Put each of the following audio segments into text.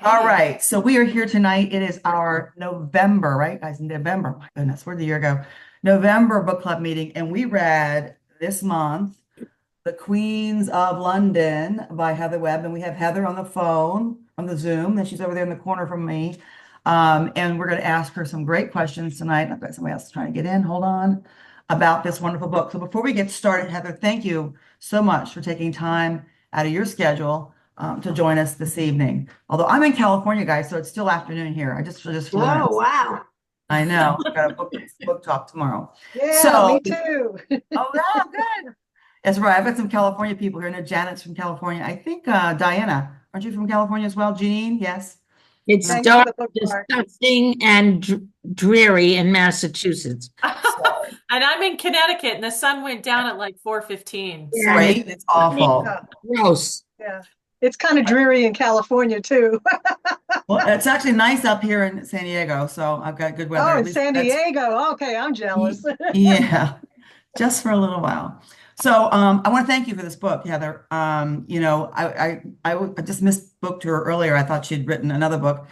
All Okay. right, so we are here tonight. It is our November, right, guys? November. My goodness, where'd the year go? November book club meeting, and we read this month The Queens of London by Heather Webb, and we have Heather on the phone on the Zoom, and she's over there in the corner from me. And we're going to ask her some great questions tonight. I've got somebody else trying to get in. Hold on, about this wonderful book. So before we get started, Heather, thank you so much for taking time out of your schedule to join us this evening. Although I'm in California, guys, so it's still afternoon here. I just flew in. Oh, wow. I know. I've got a book talk tomorrow. Yeah, So, me too. oh, yeah, good. That's right. I've got some California people here. I know Janet's from California. I think Diana, aren't you from California as well? Jean, yes. It's No. Thanks for dark, the bookmark. disgusting, and dreary in Massachusetts. Sorry. And I'm in Connecticut and the sun went down at like 4:15. Yeah, and So, it's Right? It's awful. Yeah, gross. yeah. It's kind of dreary in California too. Well, it's actually nice up here in San Diego, so I've got good weather. Oh, At in least San that's Diego. Okay, I'm jealous. yeah, just for a little while. So I want to thank you for this book, Heather. I just misbooked her earlier. I thought she'd written another book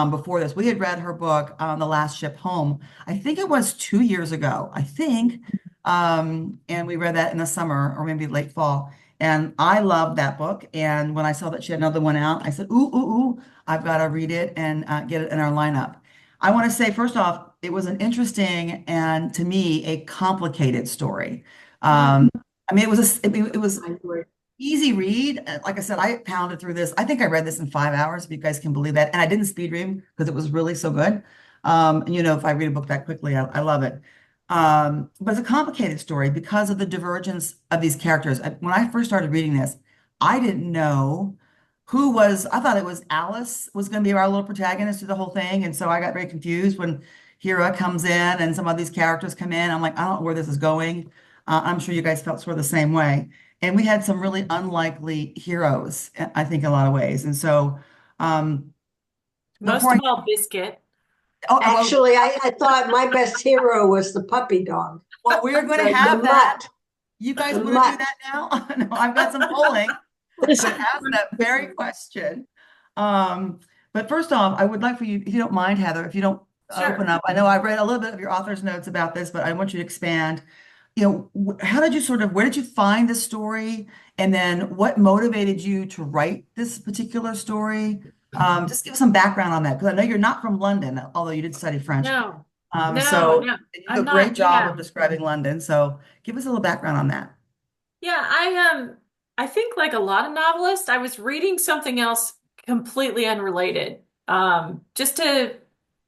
before this. We had read her book on The Last Ship Home. I think it was 2 years ago, I think. And we read that in the summer or maybe late fall. And I loved that book. And when I saw that she had another one out, I said, ooh, ooh, ooh, I've got to read it and get it in our lineup. I want to say, first off, it was an interesting and to me a complicated story. Mm. I mean, it was easy read. Like I said, I pounded through this. I think I read this in 5 hours, if you guys can believe that. And I didn't speed read because it was really so good. If I read a book that quickly, I love it. But it's a complicated story because of the divergence of these characters. When I first started reading this, I didn't know I thought it was Alice was going to be our little protagonist through the whole thing. And so I got very confused when Hera comes in and some of these characters come in. I'm like, I don't know where this is going. I'm sure you guys felt sort of the same way. And we had some really unlikely heroes, I think, in a lot of ways. And so, um, most before of I, all, Biscuit. well, Actually, I thought my best hero was the puppy dog, well, we're going to the have that. mutt, You guys the want to do mutt. that now? No, I've got some polling to ask that very question. Um, but first off, I would like for you, if you don't mind, Heather, if you don't open Sure. up. I know I read a little bit of your author's notes about this, but I want you to expand. How did you where did you find this story? And then what motivated you to write this particular story? Just give us some background on that, because I know you're not from London, although you did study French. No, So no, you do a I'm great not. job Yeah. of describing London. So give us a little background on that. Yeah, I think like a lot of novelists, I was reading something else completely unrelated. Just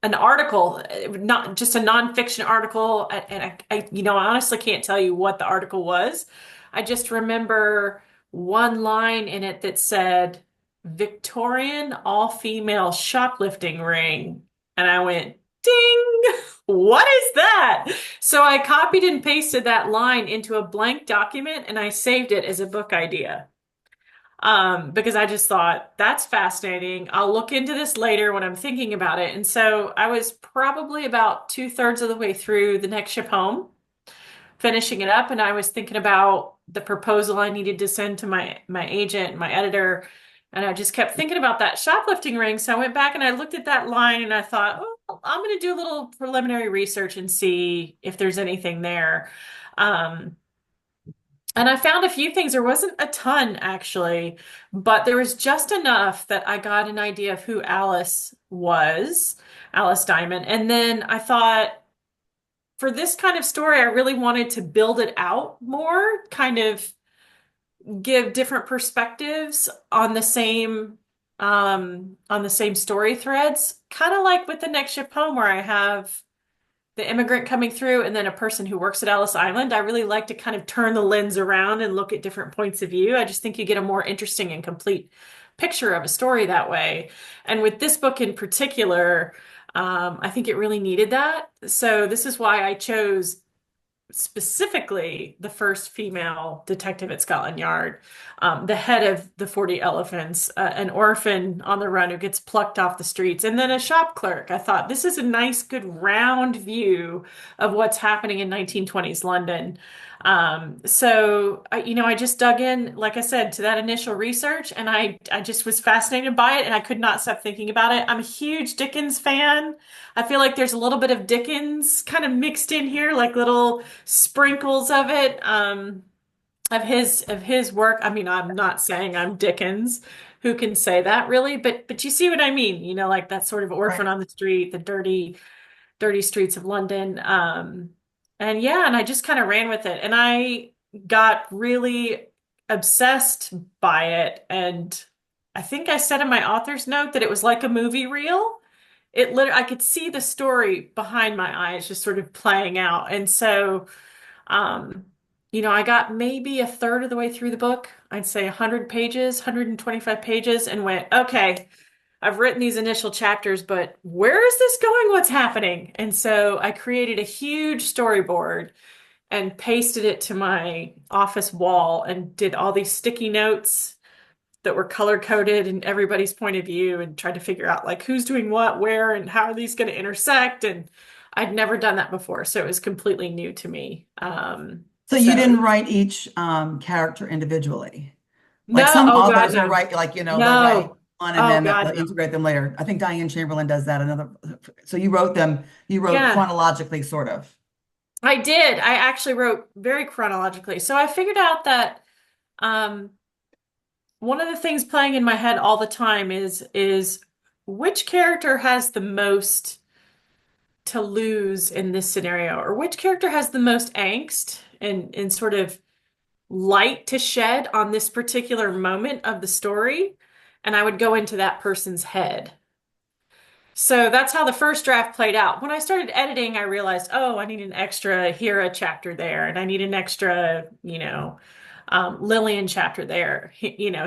an article, not just a nonfiction article, and I honestly can't tell you what the article was. I just remember one line in it that said Victorian all-female shoplifting ring, and I went, ding, what is that? So I copied and pasted that line into a blank document and I saved it as a book idea. Because I just thought that's fascinating. I'll look into this later when I'm thinking about it. And so I was probably about two-thirds of the way through The Next Ship Home, finishing it up, and I was thinking about the proposal I needed to send to my agent, my editor, and I just kept thinking about that shoplifting ring. So I went back and I looked at that line and I thought, oh, I'm going to do a little preliminary research and see if there's anything there. Um, and I found a few things. There wasn't a ton actually, but there was just enough that I got an idea of who Alice was, Alice Diamond. And then I thought, for this kind of story, I really wanted to build it out more, kind of give different perspectives on the same story threads, kind of like with The Next Ship Home, where I have the immigrant coming through and then a person who works at Ellis Island. I really like to kind of turn the lens around and look at different points of view. I just think you get a more interesting and complete picture of a story that way. And with this book in particular, I think it really needed that. So this is why I chose specifically the first female detective at Scotland Yard, the head of the 40 Elephants, an orphan on the run who gets plucked off the streets, and then a shop clerk. I thought this is a nice, good round view of what's happening in 1920s London. So I just dug in, like I said, to that initial research, and I just was fascinated by it, and I could not stop thinking about it. I'm a huge Dickens fan. I feel like there's a little bit of Dickens kind of mixed in here, like little sprinkles of it, of his work. I mean, I'm not saying I'm Dickens. Who can say that really? But you see what I mean? Like that sort of orphan Right. on the street, the dirty streets of London. And yeah, and I just kind of ran with it. And I got really obsessed by it. And I think I said in my author's note that it was like a movie reel. I could see the story behind my eyes just sort of playing out. And so, um, I got maybe a third of the way through the book. I'd say 100 pages, 125 pages, and went, okay. I've written these initial chapters, but where is this going? What's happening? And so I created a huge storyboard and pasted it to my office wall and did all these sticky notes that were color coded in everybody's point of view and tried to figure out like who's doing what, where, and how are these going to intersect. And I'd never done that before, so it was completely new to me. So you So didn't write each character individually. Like no, some oh God, authors will no, write, like, they'll write no, one and oh then they'll God, no. integrate them later. I think Diane Chamberlain does that. So you wrote Yeah. chronologically, sort of. I did. I actually wrote very chronologically. So I figured out that um, one of the things playing in my head all the time is which character has the most to lose in this scenario, or which character has the most angst and sort of light to shed on this particular moment of the story. And I would go into that person's head. So that's how the first draft played out. When I started editing, I realized, oh, I need an extra Hera chapter there, and I need an extra, Lillian chapter there.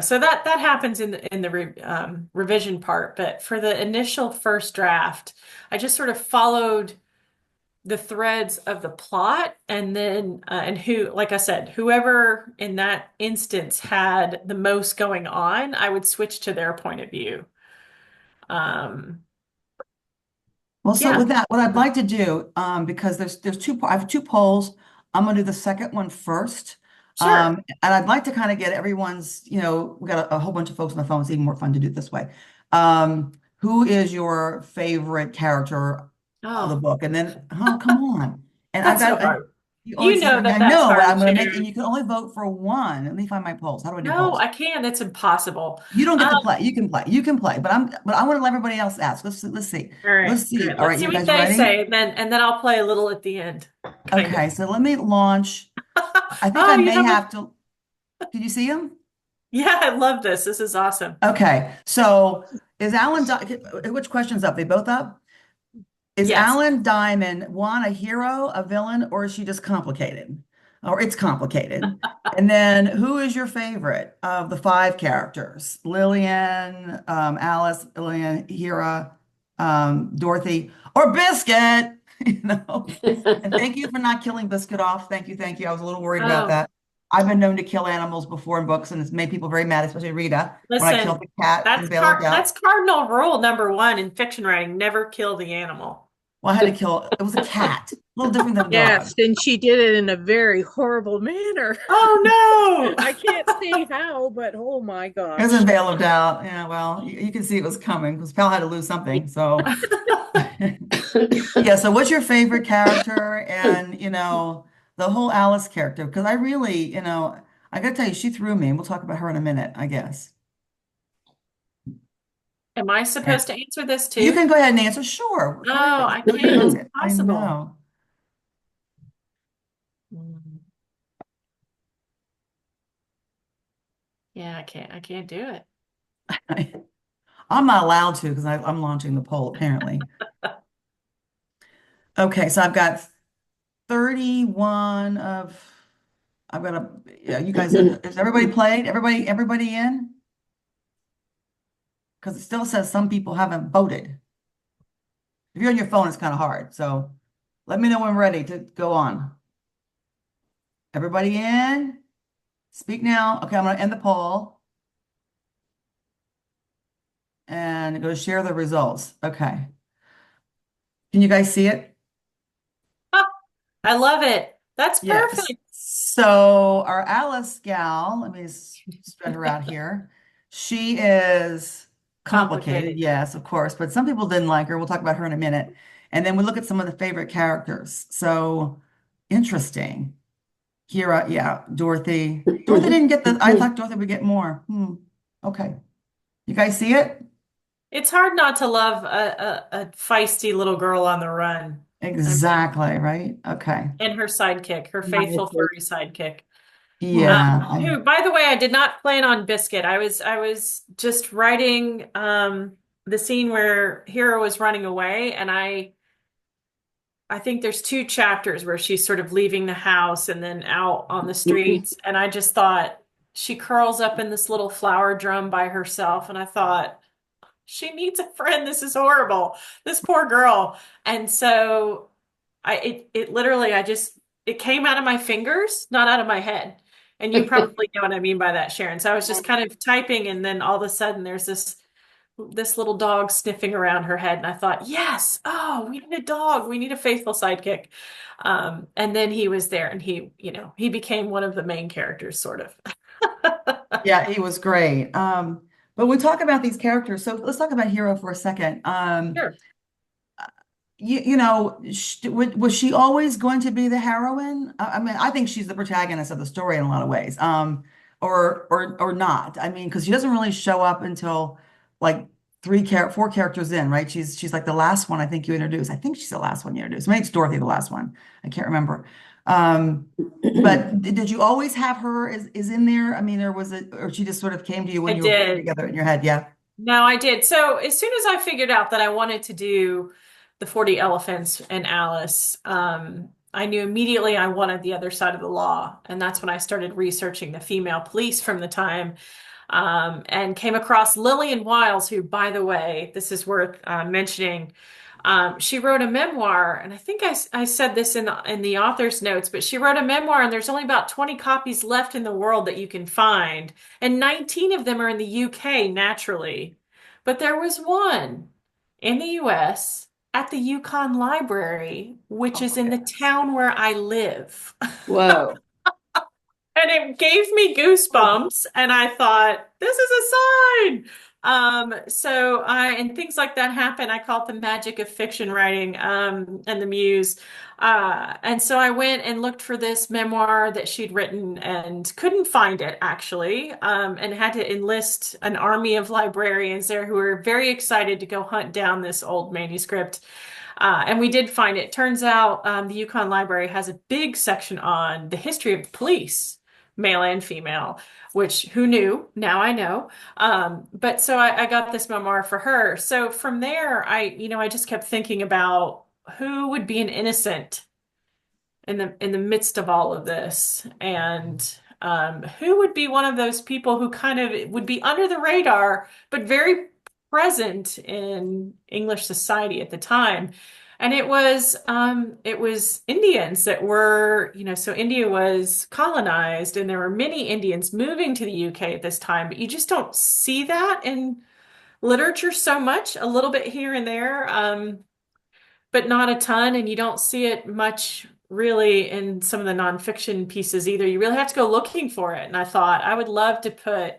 So that happens in the revision part. But for the initial first draft, I just sort of followed the threads of the plot, and then and like I said, whoever in that instance had the most going on, I would switch to their point of view. Um, Well, so yeah. with that, what I'd like to do, because there's I have two polls. I'm gonna do the second one first. Sure. And I'd like to kind of get everyone's, we got a whole bunch of folks on the phone. It's even more fun to do it this way. Who is your favorite character of the Oh, book? And then, oh, come on. And I've that's so got, hard. oh, You know I that that's know, but hard, I'm gonna make, and Sharon. you can only vote for one. Let me find my polls. How do I do No, polls? I can't. It's impossible. You don't get to Um, play. You can play. You can play. But I want to let everybody else ask. Let's see. all right, Let's all see. right. All Let's right, see you what guys they ready? say, and then I'll play a little at the end, kind of. Okay, so let me launch. I think I Oh, you may have a have to. Did you see him? yeah, I love this. This is awesome. Okay, so is Alan, which question's up? They both up? Is Yes. Alan Diamond one a hero, a villain, or is she just complicated? Or it's complicated. And then who is your favorite of the five characters? Lillian, Alice, Lillian, Hera, Dorothy, or Biscuit? You know? And thank you for not killing Biscuit off. Thank you, thank you. I was a little worried about Oh, that. I've been known to kill animals before in books, and it's made people very mad, especially Rita, when I killed listen, the cat in Veil of Doubt. that's cardinal rule number one in fiction writing: never kill the animal. Well, I had to kill, it was a cat, a little different than a dog. Yes, and she did it in a very horrible manner. Oh I no! can't say how, but oh my It was in gosh. Veil of Doubt. Yeah, well, you can see it was coming because Pal had to lose something. So, yeah. So, what's your favorite character? And, the whole Alice character? Because I really, I got to tell you, she threw me. And we'll talk about her in a minute, I guess. Am I And supposed to answer this you too? can go ahead and answer. Sure. Go Oh, ahead. I Go can't. It's ahead. I impossible. know. Mm. Yeah, I can't do it. I'm not allowed to because I'm launching the poll, apparently. Okay. So, I've got 31 of. I've got yeah, you guys, is everybody played? Everybody in? Because it still says some people haven't voted. If you're on your phone, it's kind of hard. So let me know when I'm ready to go on. Everybody in? Speak now. Okay, I'm going to end the poll and go share the results. Okay. Can you guys see it? Ah, I love it. That's Yes. perfect. So our Alice gal, let me spread her out here. She is complicated, Complicated. yes, of course, but some people didn't like her. We'll talk about her in a minute. And then we look at some of the favorite characters. So interesting. Kira, yeah, Dorothy. Dorothy didn't get I thought Dorothy would get more. Okay. You guys see it? It's hard not to love a feisty little girl on the run. I mean, Exactly, right? Okay. and her sidekick, her faithful furry sidekick. Yeah. Who, by the way, I did not plan on Biscuit. I was just writing the scene where Hero was running away, and I think there's two chapters where she's sort of leaving the house and then out on the streets, and I just thought she curls up in this little flower drum by herself, and I thought she needs a friend. This is horrible. This poor girl. And so it literally it came out of my fingers, not out of my head. And you probably know what I mean by that, Sharon. So I was just kind of typing, and then all of a sudden there's this little dog sniffing around her head, and I thought, yes, oh, we need a dog. We need a faithful sidekick. And then he was there, and he became one of the main characters, sort of. Yeah, he was great. But we talk about these characters. So let's talk about Hero for a second. Sure. Was she always going to be the heroine? I mean, I think she's the protagonist of the story in a lot of ways. Or not. I mean, because she doesn't really show up until like four characters in, right? She's like the last one I think you introduced. I think she's the last one you introduced. Maybe it's Dorothy, the last one. I can't remember. Um, but did you always have her is in there? I mean, or she just sort of came to you I when you were putting it did. together in your head? Yeah. No, I did. So as soon as I figured out that I wanted to do the 40 Elephants and Alice, I knew immediately I wanted the other side of the law. And that's when I started researching the female police from the time, and came across Lillian Wiles, who, by the way, this is worth mentioning. She wrote a memoir, and I think I said this in the author's notes, but she wrote a memoir, and there's only about 20 copies left in the world that you can find, and 19 of them are in the UK, naturally. But there was one in the US at the Yukon Library, which Oh is my in the goodness. town where I live. Whoa. And it gave me goosebumps, and I thought, this is a sign. And things like that happen. I call it the magic of fiction writing, and the muse. And so I went and looked for this memoir that she'd written and couldn't find it, actually, and had to enlist an army of librarians there who were very excited to go hunt down this old manuscript. And we did find it. Turns out, the Yukon Library has a big section on the history of the police, male and female, which who knew? Now I know. But so I got this memoir for her. So from there, I just kept thinking about who would be an innocent in the midst of all of this, and who would be one of those people who kind of would be under the radar, but very present in English society at the time. And it was Indians that were, so India was colonized, and there were many Indians moving to the UK at this time, but you just don't see that in literature so much, a little bit here and there. But not a ton, and you don't see it much really in some of the nonfiction pieces either. You really have to go looking for it. And I thought I would love to put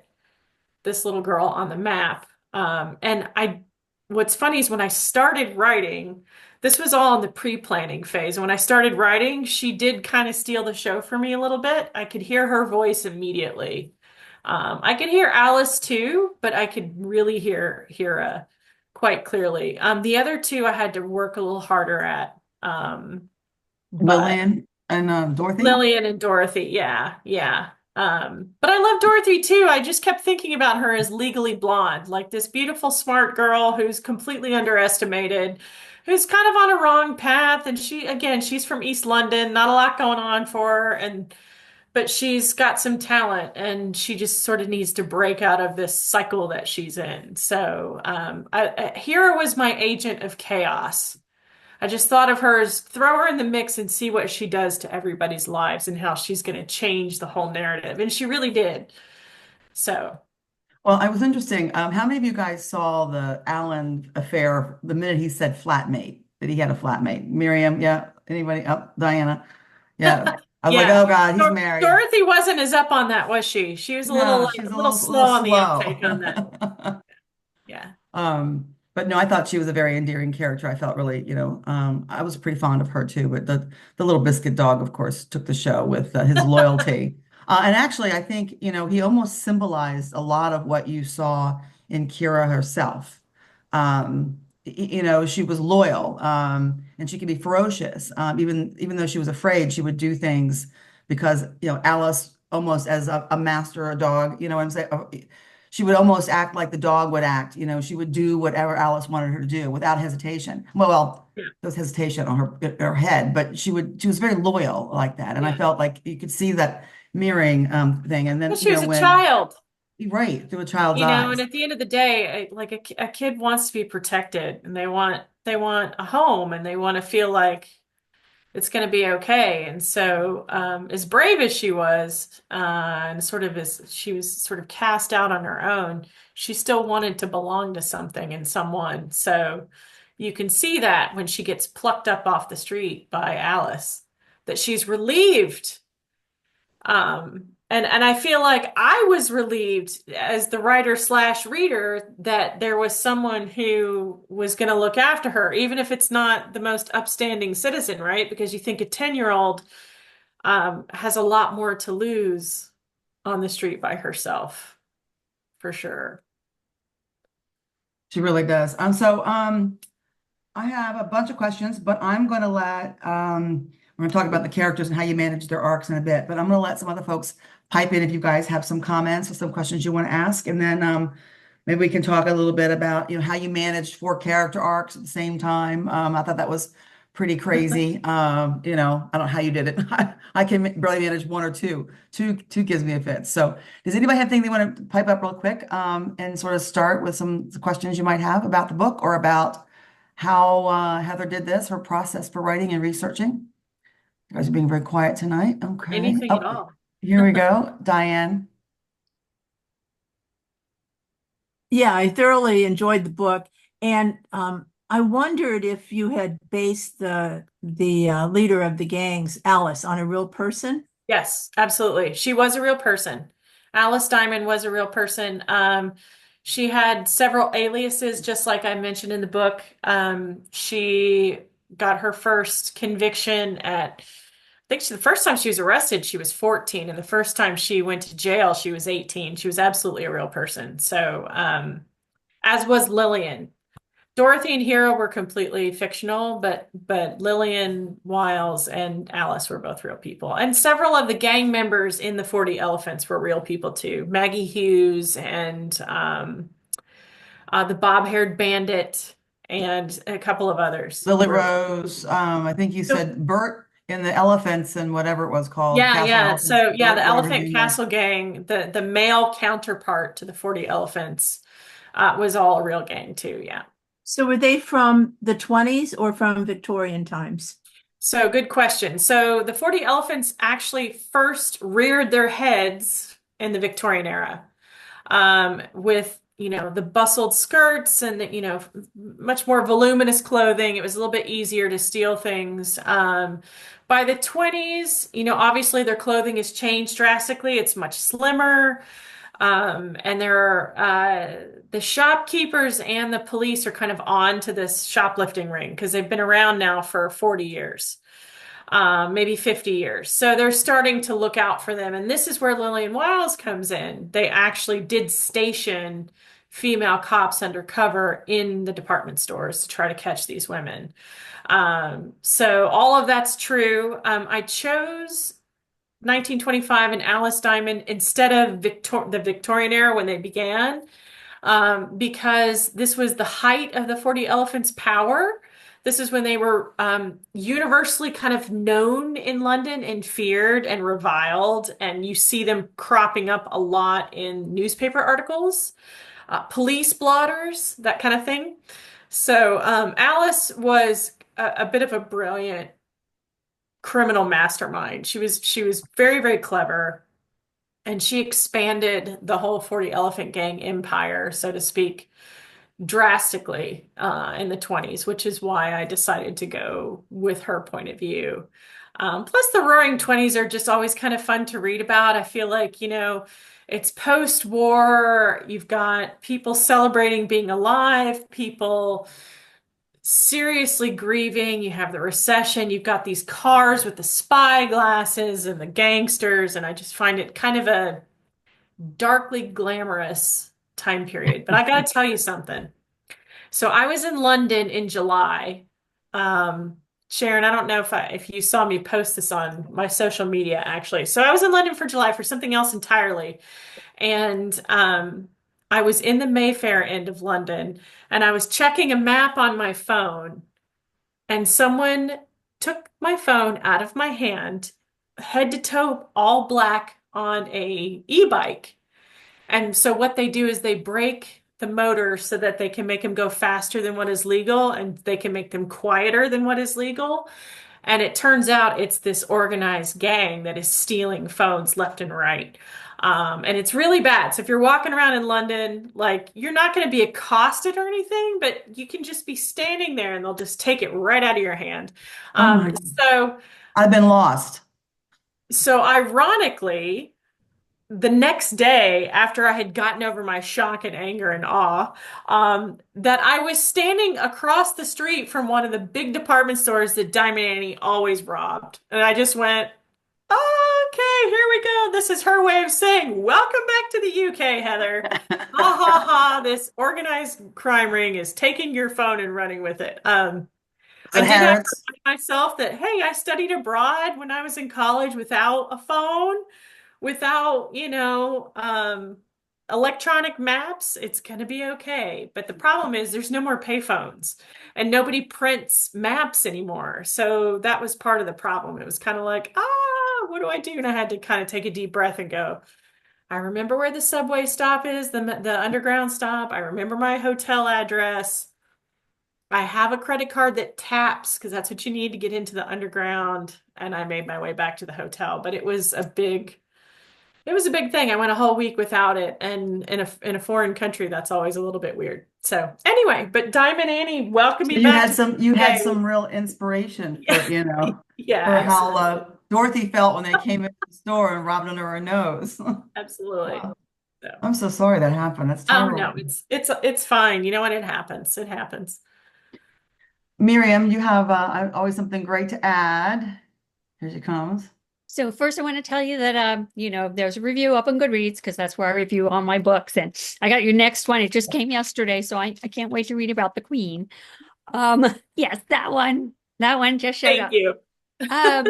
this little girl on the map. What's funny is when I started writing, this was all in the pre-planning phase. When I started writing, she did kind of steal the show for me a little bit. I could hear her voice immediately. I could hear Alice too, but I could really hear Hera quite clearly. The other two I had to work a little harder at. But Lillian and Dorothy. Lillian and Dorothy, yeah, yeah. But I love Dorothy too. I just kept thinking about her as Legally Blonde, like this beautiful, smart girl who's completely underestimated, who's kind of on a wrong path. And she's from East London, not a lot going on for her, but she's got some talent, and she just sort of needs to break out of this cycle that she's in. So, Hera was my agent of chaos. I just thought of her as throw her in the mix and see what she does to everybody's lives and how she's going to change the whole narrative. And she really did. So, Well, I was interesting. How many of you guys saw the Alan affair the minute he said flatmate, that he had a flatmate? Miriam, yeah. Anybody? Oh, Diana. Yeah. I was like, Yeah. oh God, he's married. Dorothy wasn't as up on that, was she? She was a little No, like she's a little a little slow on the uptake on that. slow. Yeah. But no, I thought she was a very endearing character. I felt really, I was pretty fond of her too. But the little biscuit dog, of course, took the show with his loyalty. And actually, I think, he almost symbolized a lot of what you saw in Kira herself. She was loyal, and she could be ferocious. Even though she was afraid, she would do things because, Alice almost as a master, a dog, you know what I'm saying? She would almost act like the dog would act. She would do whatever Alice wanted her to do without hesitation. Well, Yeah. there was hesitation on her head, but she was very loyal like that. And I Yeah. felt like you could see that mirroring thing. And Well, then, she was a when child, right through a child's and eyes. at the end of the day, like a kid wants to be protected and they want a home and they want to feel like it's going to be okay. And so, as brave as she was, and sort of as she was sort of cast out on her own, she still wanted to belong to something and someone. So you can see that when she gets plucked up off the street by Alice, that she's relieved. And I feel like I was relieved as the writer slash reader that there was someone who was going to look after her, even if it's not the most upstanding citizen, right? Because you think a 10-year-old has a lot more to lose on the street by herself, for sure. She really does. I have a bunch of questions, but I'm going to we're going to talk about the characters and how you manage their arcs in a bit, but I'm going to let some other folks pipe in if you guys have some comments or some questions you want to ask. And then maybe we can talk a little bit about, how you managed four character arcs at the same time. I thought that was pretty crazy. I don't know how you did it. I can barely manage one or two. Two gives me a fit. So does anybody have anything they want to pipe up real quick and sort of start with some questions you might have about the book or about how Heather did this, her process for writing and researching? You guys are being very quiet tonight. Okay. Anything at Oh, all. here we go. Diane. Yeah, I thoroughly enjoyed the book, and I wondered if you had based the leader of the gangs, Alice, on a real person. Yes, absolutely. She was a real person. Alice Diamond was a real person. She had several aliases, just like I mentioned in the book. She got her first conviction the first time she was arrested, she was 14, and the first time she went to jail, she was 18. She was absolutely a real person. So, as was Lillian. Dorothy and Hero were completely fictional, but Lillian Wiles and Alice were both real people. And several of the gang members in the 40 Elephants were real people too. Maggie Hughes and the bob-haired bandit and a couple of others Lily were. Rose. I think you So, said Bert in the Elephants and whatever it was called, yeah, Castle yeah. Elephants, So yeah, the Bert, whatever his Elephant name was. Castle gang, the male counterpart to the 40 Elephants, was all a real gang too. Yeah. So were they from the 20s or from Victorian times? So good question. So the 40 Elephants actually first reared their heads in the Victorian era, with, the bustled skirts and, much more voluminous clothing. It was a little bit easier to steal things. By the 20s, obviously their clothing has changed drastically. It's much slimmer. And there are the shopkeepers and the police are kind of on to this shoplifting ring because they've been around now for 40 years, maybe 50 years. So they're starting to look out for them. And this is where Lillian Wiles comes in. They actually did station female cops undercover in the department stores to try to catch these women. So all of that's true. I chose 1925 and Alice Diamond instead of the Victorian era when they began, because this was the height of the 40 Elephants' power. This is when they were universally kind of known in London and feared and reviled, and you see them cropping up a lot in newspaper articles, police blotters, that kind of thing. So Alice was a bit of a brilliant criminal mastermind. She was very, very clever, and she expanded the whole 40 Elephant Gang empire, so to speak, drastically in the 20s, which is why I decided to go with her point of view. Plus, the Roaring Twenties are just always kind of fun to read about. I feel like, it's post-war. You've got people celebrating being alive, people seriously grieving. You have the recession. You've got these cars with the spy glasses and the gangsters, and I just find it kind of a darkly glamorous time period. But I got to tell you something. So I was in London in July. Um, Sharon, I don't know if you saw me post this on my social media actually. So I was in London for July for something else entirely. And I was in the Mayfair end of London and I was checking a map on my phone and someone took my phone out of my hand, head to toe all black on a e-bike. And so what they do is they break the motor so that they can make them go faster than what is legal and they can make them quieter than what is legal. And it turns out it's this organized gang that is stealing phones left and right. And it's really bad. So if you're walking around in London, like you're not going to be accosted or anything, but you can just be standing there and they'll just take it right out of your hand. Oh my, So I've been lost. so ironically, the next day after I had gotten over my shock and anger and awe, that I was standing across the street from one of the big department stores that Diamond Annie always robbed. And I just went, okay, here we go. This is her way of saying, welcome back to the UK, Heather. Ha ha ha. This organized crime ring is taking your phone and running with it. I So did have to Harrods, remind myself that, hey, I studied abroad when I was in college without a phone, without, electronic maps. It's going to be okay. But the problem is there's no more payphones and nobody prints maps anymore. So that was part of the problem. It was kind of like, what do I do? And I had to kind of take a deep breath and go, I remember where the subway stop is, the underground stop. I remember my hotel address. I have a credit card that taps because that's what you need to get into the underground. And I made my way back to the hotel, but it was a big thing. I went a whole week without it, and in a foreign country, that's always a little bit weird. So anyway, but Diamond Annie, welcome so me back to you the had UK. some real inspiration for, Yeah, for how absolutely. Dorothy felt when they came into the store and robbed under her nose. Absolutely. Wow. So, I'm so sorry that happened. That's oh terrible. no, it's fine. You know what? It happens. It happens. Miriam, you have always something great to add. Here she comes. So first I want to tell you that there's a review up on Goodreads because that's where I review all my books. And I got your next one. It just came yesterday, so I can't wait to read about the Queen. Um, yes, that one. That one just showed Thank up. you. Um,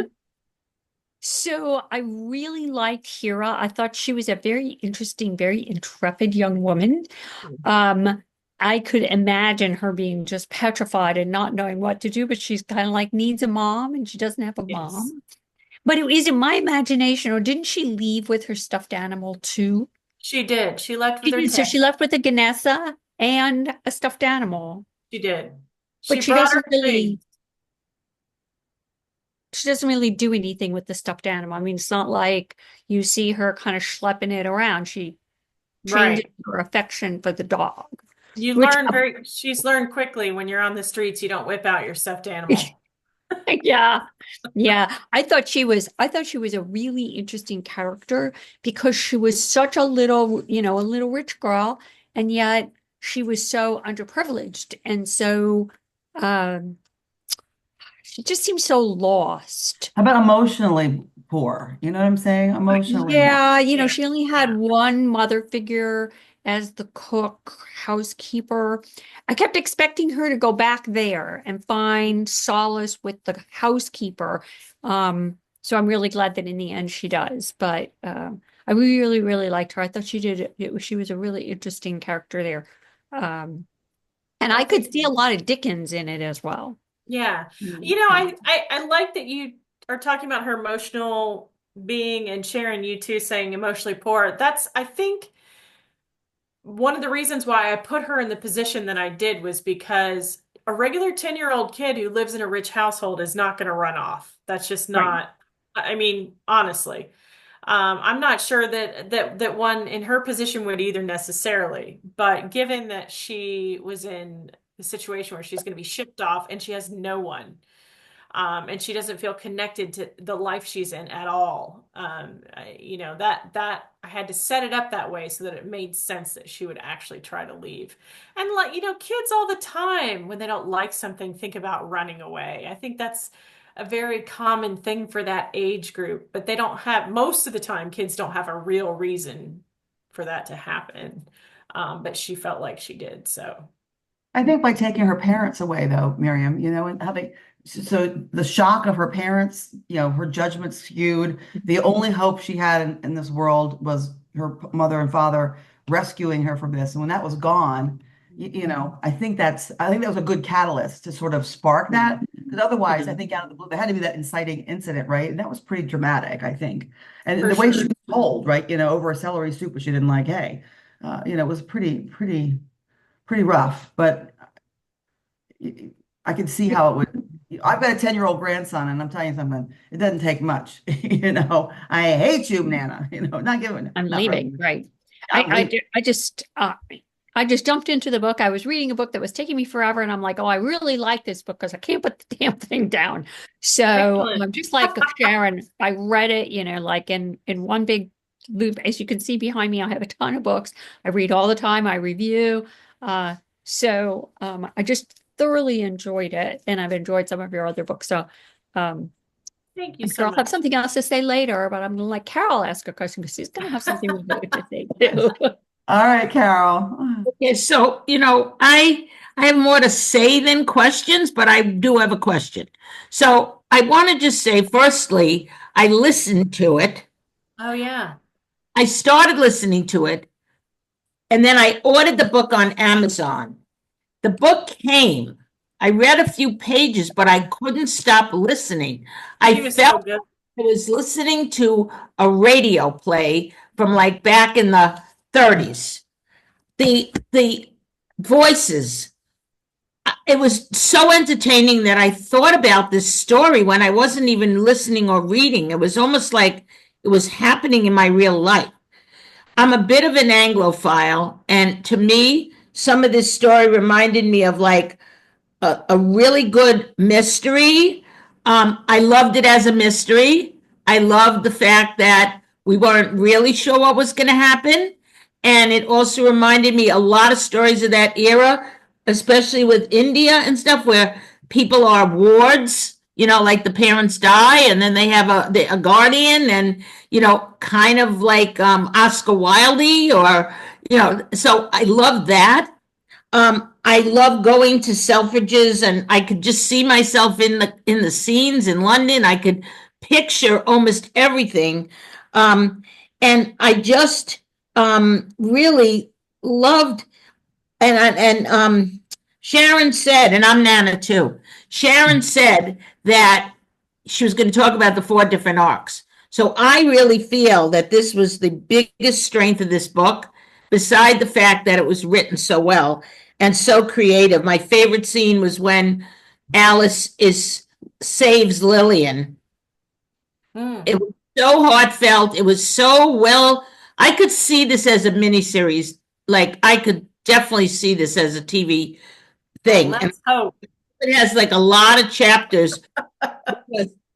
so I really liked Hira. I thought she was a very interesting, very intrepid young woman. Um, I could imagine her being just petrified and not knowing what to do, but she's kind of like needs a mom and she doesn't have a Yes, mom. But it is in my imagination, or didn't she leave with her stuffed animal too? she did. She left with She her did. So tail. she left with a Ganessa and a stuffed animal. She did. She But she brought her doesn't really, things. she doesn't really do anything with the stuffed animal. I mean, it's not like you see her kind of schlepping it around. She changes Right. her affection for the dog, You which learn she's learned quickly when you're on the streets, you don't whip out your stuffed animal. yeah. Yeah. I thought she was a really interesting character because she was such a little, a little rich girl, and yet she was so underprivileged. And so um she just seems so lost. How about emotionally poor? You know what I'm saying? Emotionally. Yeah, Yeah. she only had Yeah. one mother figure as the cook, housekeeper. I kept expecting her to go back there and find solace with the housekeeper. So I'm really glad that in the end she does. But I really, really liked her. I thought she was a really interesting character there. Um, and I I could think, see a lot of Dickens in it as well. yeah. Mm. I like that you are talking about her emotional being and Sharon, you too, saying emotionally poor. That's, I think, one of the reasons why I put her in the position that I did was because a regular 10-year-old kid who lives in a rich household is not going to run off. That's just Right. not, I mean, honestly. I'm not sure that one in her position would either necessarily, but given that she was in the situation where she's going to be shipped off and she has no one, And she doesn't feel connected to the life she's in at all. That I had to set it up that way so that it made sense that she would actually try to leave. And like, kids all the time, when they don't like something, think about running away. I think that's a very common thing for that age group, but they don't have, most of the time, kids don't have a real reason for that to happen. But she felt like she did. So, I think by taking her parents away, though, Miriam, and having so the shock of her parents, her judgment skewed. The only hope she had in this world was her mother and father rescuing her from this. And when that was gone, I think that was a good catalyst to sort of spark that. Because otherwise, I think out of the blue, there had to be that inciting incident, right? And that was pretty dramatic, I think. And For the way sure. she was told, right, over a celery soup, which she didn't like, hey, it was pretty rough, but I can see how it would. I've got a 10-year-old grandson, and I'm telling you something, it doesn't take much. I hate you, Nana. Not giving, I'm not really. leaving, right. I'm leaving. I just jumped into the book. I was reading a book that was taking me forever, and I'm like, oh, I really like this book because I can't put the damn thing down. So Excellent. I'm just like Sharon. I read it, like in one big loop. As you can see behind me, I have a ton of books. I read all the time. I review. I just thoroughly enjoyed it, and I've enjoyed some of your other books. So Thank you I'm so sure I'll have much. something else to say later, but I'm gonna let Carol ask a question because she's gonna have something really good to say too. All right, Carol. Okay, so, I have more to say than questions, but I do have a question. So I want to just say, firstly, I listened to it. Oh, yeah. I started listening to it, and then I ordered the book on Amazon. The book came. I read a few pages, but I couldn't stop listening. I She was so felt good. I was listening to a radio play from like back in the 30s. The voices, it was so entertaining that I thought about this story when I wasn't even listening or reading. It was almost like it was happening in my real life. I'm a bit of an Anglophile, and to me, some of this story reminded me of like a really good mystery. I loved it as a mystery. I loved the fact that we weren't really sure what was going to happen. And it also reminded me a lot of stories of that era, especially with India and stuff, where people are wards, like the parents die and then they have a guardian and, kind of like Oscar Wilde or, so I love that. I love going to Selfridges, and I could just see myself in the scenes in London. I could picture almost everything, and I just really loved. And Sharon said, and I'm Nana too. Sharon said that she was going to talk about the 4 different arcs. So I really feel that this was the biggest strength of this book, beside the fact that it was written so well and so creative. My favorite scene was when Alice saves Lillian. Mm. It was so heartfelt. It was so well. I could see this as a miniseries. Like I could definitely see this as a TV thing. And Let's hope. it has like a lot of chapters.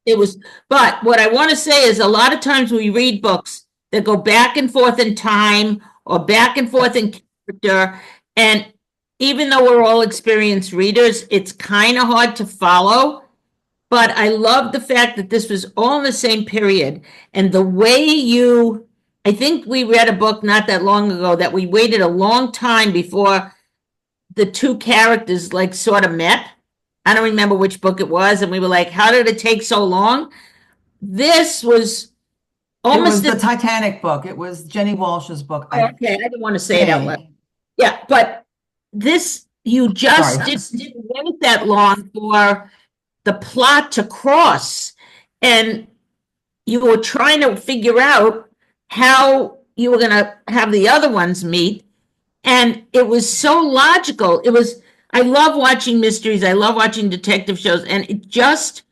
It was, but what I want to say is a lot of times we read books that go back and forth in time or back and forth in character. And even though we're all experienced readers, it's kind of hard to follow. But I love the fact that this was all in the same period. And the way I think we read a book not that long ago that we waited a long time before the 2 characters like sort of met. I don't remember which book it was. And we were like, how did it take so long? This was It was almost the Titanic book. It was Jenny Walsh's book. okay. I didn't want to say it out loud. Yeah, but this, you just Sorry. didn't wait that long for the plot to cross. And you were trying to figure out how you were going to have the other ones meet. And it was so logical. I love watching mysteries. I love watching detective shows. And it just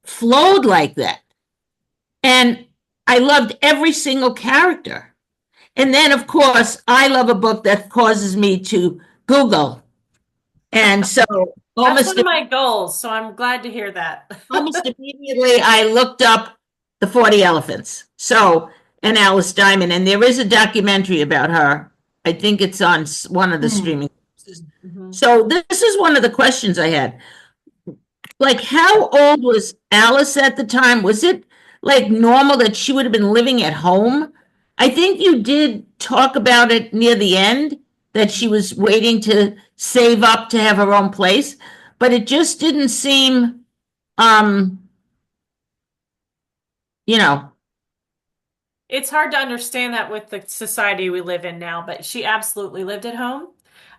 flowed like that. And I loved every single character. And then, of course, I love a book that causes me to Google And so That's almost one of my goals, so I'm glad to hear that. almost immediately I looked up the 40 Elephants. So, and Alice Diamond, and there is a documentary about her. I think it's on one of the Hmm. streaming services. Mhm. So this is one of the questions I had. Like, how old was Alice at the time? Was it like normal that she would have been living at home? I think you did talk about it near the end that she was waiting to save up to have her own place, but it just didn't seem, um, you know, It's hard to understand that with the society we live in now, but she absolutely lived at home.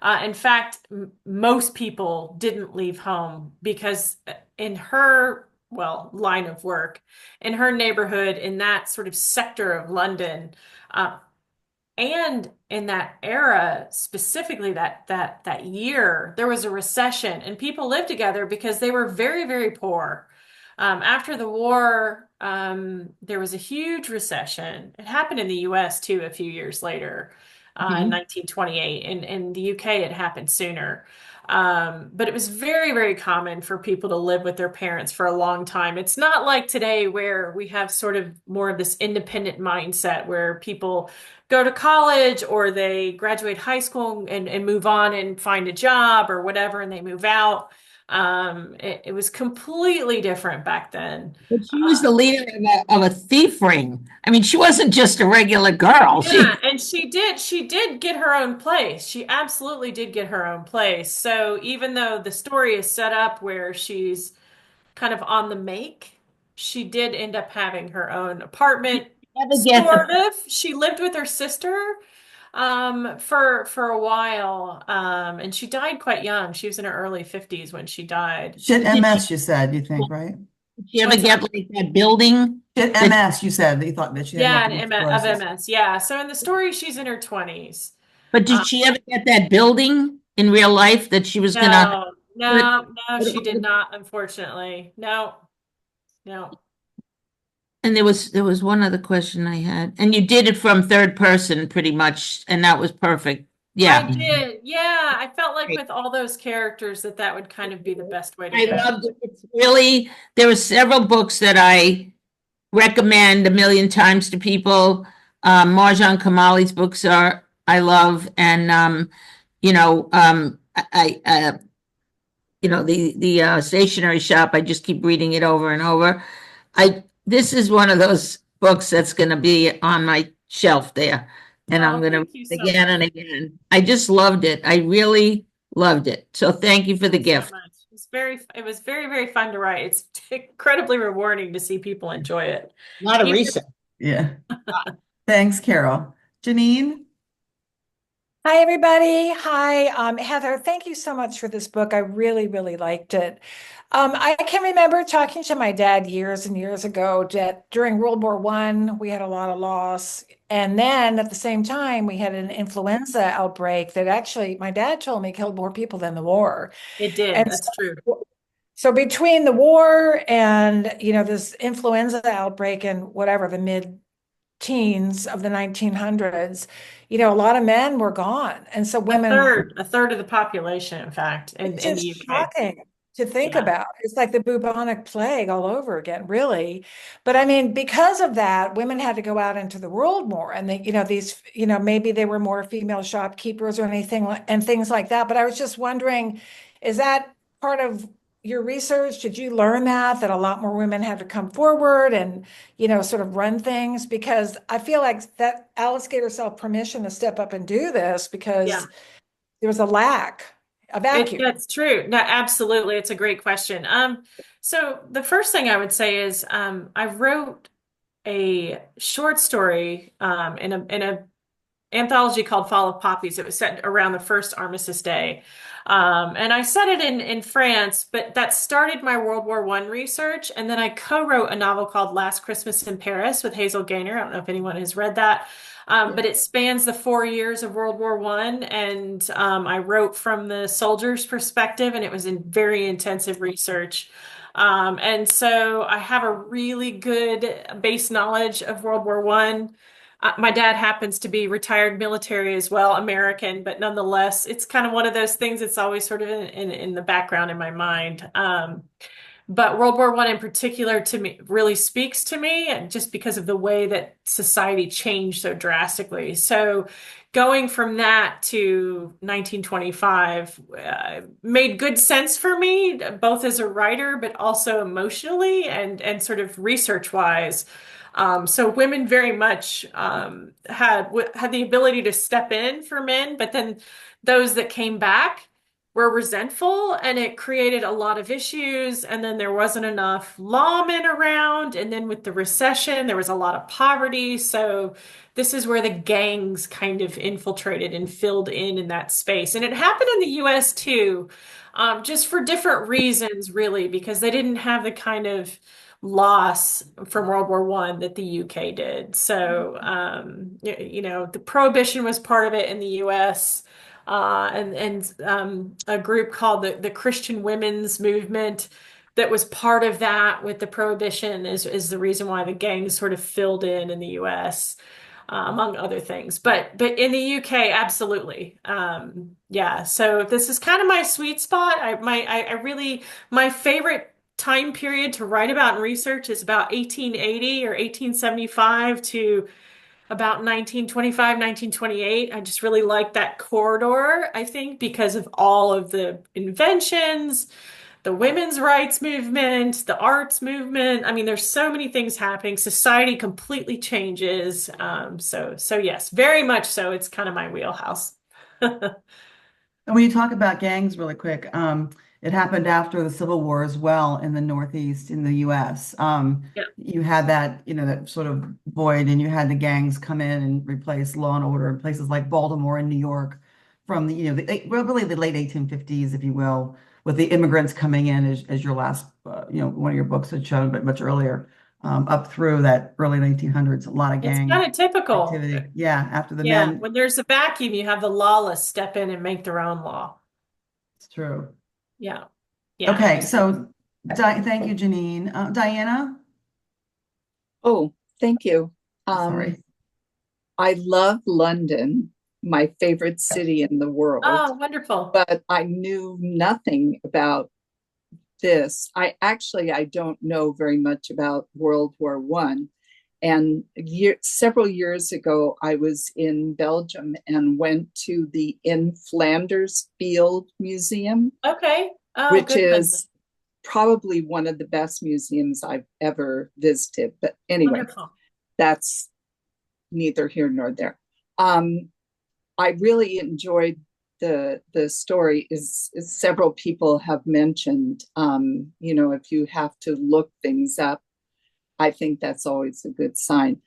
In fact, most people didn't leave home because in her, well, line of work, in her neighborhood, in that sort of sector of London, uh, and in that era, specifically that year, there was a recession and people lived together because they were very, very poor. After the war, there was a huge recession. It happened in the US too a few years later, in Mhm. 1928. In the UK, it happened sooner. But it was very, very common for people to live with their parents for a long time. It's not like today where we have sort of more of this independent mindset where people go to college or they graduate high school and move on and find a job or whatever and they move out. It was completely different back then. but she was the leader of a thief ring. I mean, she wasn't just a regular girl. Yeah, She, and she did get her own place. She absolutely did get her own place. So even though the story is set up where she's kind of on the make, she did end up having her own apartment. never get Sort the, of. She lived with her sister for a while. And she died quite young. She was in her early 50s when she died. She had did she, MS, you said, you think, right? did she ever What's that? get like that building She had that, MS, you said that you thought that she had Yeah, multiple of sclerosis. MS. Yeah. So in the story, she's in her 20s. but Um, did she ever get that building in real life that she was gonna no, put? no, no, she did not, unfortunately. No, no. And there was one other question I had, and you did it from third person pretty much, and that was perfect. I Yeah. did. Yeah, I felt like Great. with all those characters that would kind of be the best way to I go. loved it. It's really, there are several books that I recommend a million times to people. Marjan Kamali's books are, I love, and, you know, the stationery shop, I just keep reading it over and over. This is one of those books that's gonna be on my shelf there, and I'm Oh, gonna thank read you it so again much. and again. I just loved it. I really loved it. So thank you for the So gift. much. It was very, very fun to write. It's incredibly rewarding to see people enjoy it. A lot of Even research. Yeah. Thanks, Carol. Janine? Hi, everybody. Hi, Heather. Thank you so much for this book. I really, really liked it. I can remember talking to my dad years and years ago that during World War One, we had a lot of loss. And then at the same time, we had an influenza outbreak that actually, my dad told me killed more people than the war. it did. And That's true. so between the war and, this influenza outbreak in whatever, the mid teens of the 1900s, a lot of men were gone. And so women, A third of the population, in fact, it's in the just UK. shocking to think Yeah. about. It's like the bubonic plague all over again, really. But I mean, because of that, women had to go out into the world more. And they, these, maybe they were more female shopkeepers or anything and things like that. But I was just wondering, is that part of your research? Did you learn that a lot more women had to come forward and, sort of run things? Because I feel like that Alice gave herself permission to step up and do this Yeah. because there was a vacuum. That's true. No, absolutely. It's a great question. So the first thing I would say is I wrote a short story in a anthology called Fall of Poppies. It was set around the first Armistice Day. And I set it in France, but that started my World War One research. And then I co-wrote a novel called Last Christmas in Paris with Hazel Gaynor. I don't know if anyone has read that. But it spans the 4 years of World War One, and I wrote from the soldiers' perspective, and it was in very intensive research. And so I have a really good base knowledge of World War One. My dad happens to be retired military as well, American, but nonetheless, it's kind of one of those things that's always sort of in the background in my mind. But World War One in particular to me really speaks to me, and just because of the way that society changed so drastically. So going from that to 1925 made good sense for me, both as a writer, but also emotionally and sort of research wise. So women very much had the ability to step in for men, but then those that came back were resentful, and it created a lot of issues. And then there wasn't enough lawmen around, and then with the recession, there was a lot of poverty. So this is where the gangs kind of infiltrated and filled in that space, and it happened in the U.S. too, just for different reasons, really, because they didn't have the kind of loss from World War One that the UK did. So, the prohibition was part of it in the US, and a group called the Christian Women's Movement that was part of that with the prohibition is the reason why the gangs sort of filled in the US. Among other things, but in the UK, absolutely, yeah. So this is kind of my sweet spot. I really my favorite time period to write about and research is about 1880 or 1875 to about 1925, 1928. I just really like that corridor, I think, because of all of the inventions, the women's rights movement, the arts movement. I mean, there's so many things happening. Society completely changes. So yes, very much so. It's kind of my wheelhouse. And when you talk about gangs really quick, it happened after the Civil War as well in the Northeast in the US. Yeah. You had that, that sort of void, and you had the gangs come in and replace law and order in places like Baltimore and New York from well, really the late 1850s, if you will, with the immigrants coming in as your last, one of your books had shown, but much earlier, up through that early 1900s, a lot of It's gang kind of typical. activity. Yeah, after the Yeah. men, When there's a vacuum, you have the lawless step in and make their own law. it's true. Yeah. Yeah. Okay, so thank you, Janine. Diana? Oh, thank you. Sorry. I love London, my favorite city in the world, Oh, wonderful. but I knew nothing about this. I don't know very much about World War One. And several years ago, I was in Belgium and went to the In Flanders Field Museum, Okay. Oh, which good one. is probably one of the best museums I've ever visited. But anyway, Wonderful. that's neither here nor there. I really enjoyed the story. Is several people have mentioned, if you have to look things up, I think that's always a good sign.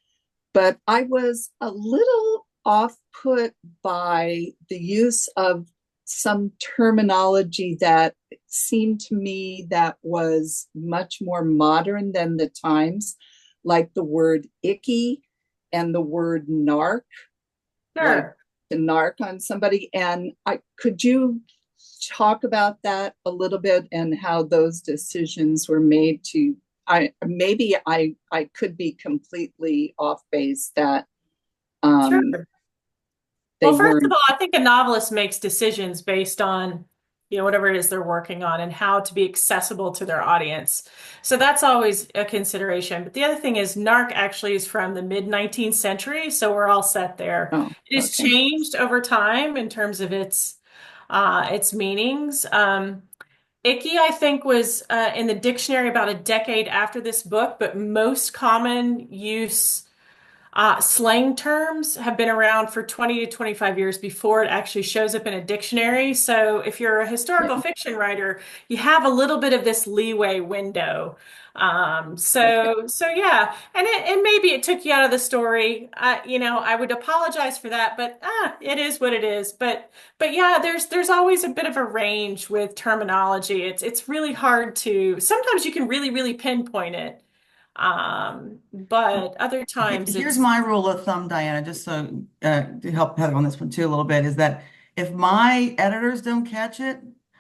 But I was a little off put by the use of some terminology that seemed to me that was much more modern than the times, like the word icky and the word narc, like Sure. to narc on somebody. And could you talk about that a little bit and how those decisions were made to I could be completely off base that Sure. they Well, first of weren't. all, I think a novelist makes decisions based on, whatever it is they're working on and how to be accessible to their audience. So that's always a consideration. But the other thing is narc actually is from the mid 19th century, so we're all set there. Oh, It has okay. changed over time in terms of its meanings. Icky, I think, was in the dictionary about a decade after this book, but most common use slang terms have been around for 20 to 25 years before it actually shows up in a dictionary. So if you're a historical fiction writer, you have a little bit of this leeway window. Okay. So yeah, and maybe it took you out of the story. I would apologize for that, but it is what it is. But yeah, there's always a bit of a range with terminology. It's really hard to. Sometimes you can really pinpoint it. But other times Here's it's my rule of thumb, Diana, just so to help Heather on this one too a little bit, is that if my editors don't catch it,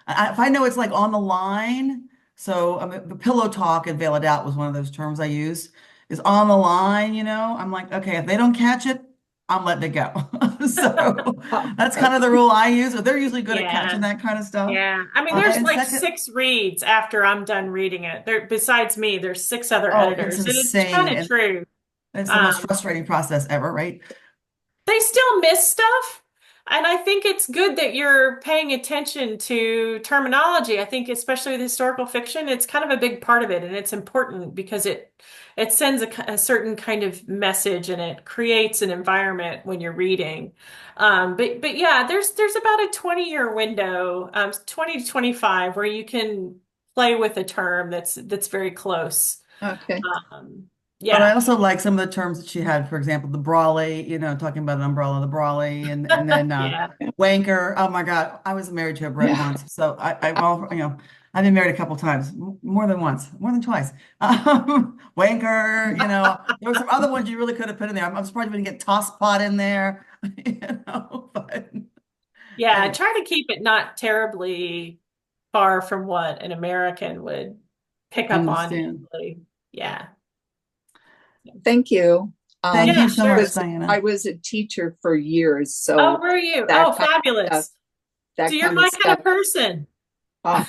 if I know it's like on the line, so the pillow talk and veil it out was one of those terms I use. is on the line, I'm like, okay, if they don't catch it, I'm letting it go. So Oh, that's kind of the okay. rule I use. They're usually good at Yeah. catching that kind of stuff. Yeah. I mean, there's And like second, six reads after I'm done reading it. There, besides me, there's six other oh, it's editors. And it's kind insane. of And true. it's the most Um, frustrating process ever, right? they still miss stuff. And I think it's good that you're paying attention to terminology. I think especially with historical fiction, it's kind of a big part of it, and it's important because it sends a certain kind of message and it creates an environment when you're reading. But yeah, there's about a 20-year window, 20 to 25, where you can play with a term that's very close. Okay. Um, But I yeah. also like some of the terms that she had, for example, the brawly, talking about an umbrella, the brawly, and then Yeah. wanker. Oh my God, I was married to a Brit Yeah. once, so well, I've been married a couple times, more than once, more than twice. Wanker, there were some other ones you really could have put in there. I'm surprised we didn't get toss pot in there, but Yeah, anyway, try to keep it not terribly far from what an American would pick up on understand. easily. Yeah. Thank you. Thank Yeah, you so sure. much, Because I Diana. was a teacher for years, Oh, so were you? that Oh, kind of stuff, fabulous. So that you're kind of my kind stuff. of person. Oh,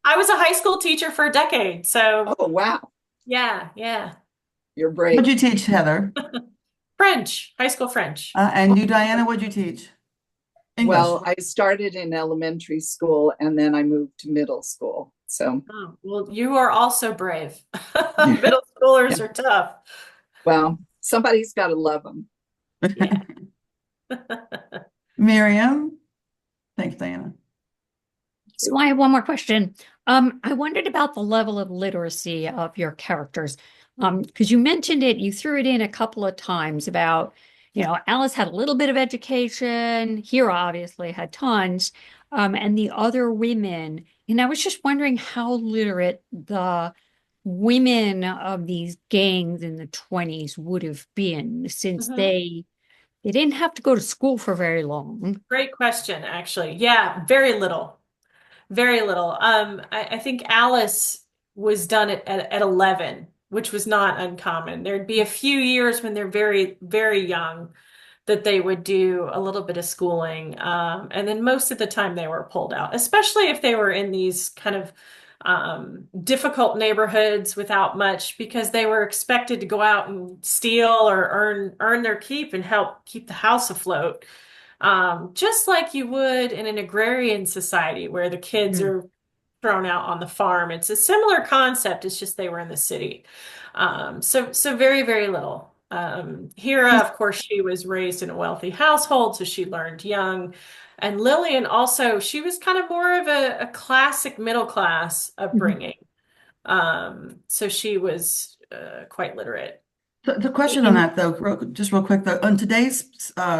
I was a high school teacher for a decade. So oh wow, yeah, yeah. you're What'd brave. you teach, Heather? French, high school French. And you, Diana, what'd you teach? English. Well, I started in elementary school and then I moved to middle school. So, Oh, well, you are also brave. yeah, Middle schoolers are tough. well, somebody's got to love them. Yeah. Miriam. Thanks, Diana. So I have one more question. I wondered about the level of literacy of your characters. Because you mentioned it, you threw it in a couple of times about, Alice had a little bit of education, Hera obviously had tons, and the other women. And I was just wondering how literate the women of these gangs in the 20s would have been, since Mhm. they didn't have to go to school for very long. Great question, actually. Yeah, very little. Very little. I think Alice was done at 11, which was not uncommon. There'd be a few years when they're very, very young that they would do a little bit of schooling. And then most of the time they were pulled out, especially if they were in these kind of difficult neighborhoods without much, because they were expected to go out and steal or earn their keep and help keep the house afloat. Just like you would in an agrarian society where the kids Mm. are thrown out on the farm. It's a similar concept. It's just they were in the city. So very, very little. Hera, of course, she was raised in a wealthy household, so she learned young. And Lillian also, she was kind of more of a classic middle class Mhm. upbringing. So she was quite literate. The question on In that, though, just real quick, though, on today's